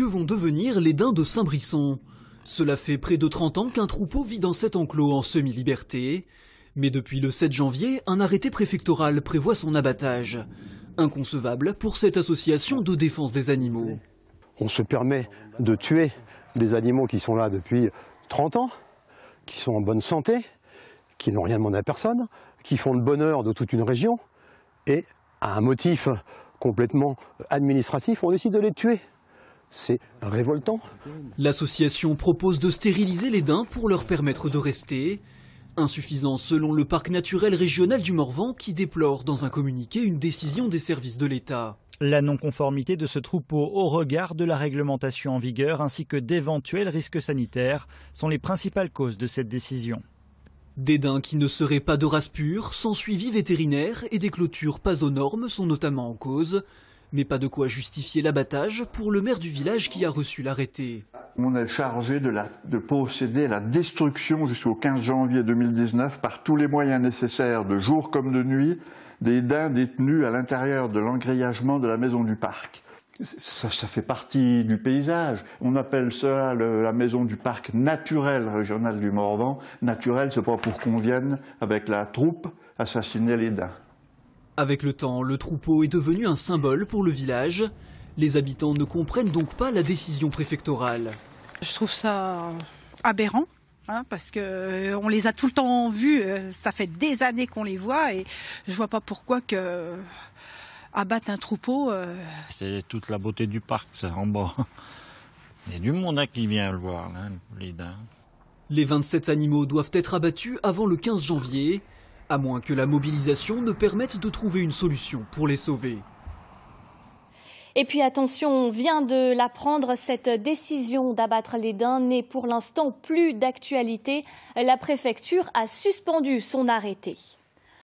Que vont devenir les daims de Saint-Brisson? Cela fait près de 30 ans qu'un troupeau vit dans cet enclos en semi-liberté. Mais depuis le 7 janvier, un arrêté préfectoral prévoit son abattage. Inconcevable pour cette association de défense des animaux. On se permet de tuer des animaux qui sont là depuis 30 ans, qui sont en bonne santé, qui n'ont rien demandé à personne, qui font le bonheur de toute une région, et à un motif complètement administratif, on décide de les tuer. C'est révoltant. L'association propose de stériliser les daims pour leur permettre de rester. Insuffisant selon le parc naturel régional du Morvan qui déplore dans un communiqué une décision des services de l'État. La non-conformité de ce troupeau au regard de la réglementation en vigueur ainsi que d'éventuels risques sanitaires sont les principales causes de cette décision. Des daims qui ne seraient pas de race pure, sans suivi vétérinaire et des clôtures pas aux normes sont notamment en cause. Mais pas de quoi justifier l'abattage pour le maire du village qui a reçu l'arrêté. On est chargé de procéder à la destruction jusqu'au 15 janvier 2019 par tous les moyens nécessaires, de jour comme de nuit, des daims détenus à l'intérieur de l'engrillagement de la maison du parc. Ça fait partie du paysage. On appelle ça la maison du parc naturel régional du Morvan. Naturel, c'est pas pour qu'on vienne avec la troupe assassiner les daims. Avec le temps, le troupeau est devenu un symbole pour le village. Les habitants ne comprennent donc pas la décision préfectorale. Je trouve ça aberrant, parce qu'on les a tout le temps vus, ça fait des années qu'on les voit et je vois pas pourquoi abattre un troupeau. C'est toute la beauté du parc, ça, en bas. Il y a du monde qui vient le voir, les daims. Les 27 animaux doivent être abattus avant le 15 janvier. À moins que la mobilisation ne permette de trouver une solution pour les sauver. Et puis attention, on vient de l'apprendre, cette décision d'abattre les daims n'est pour l'instant plus d'actualité. La préfecture a suspendu son arrêté.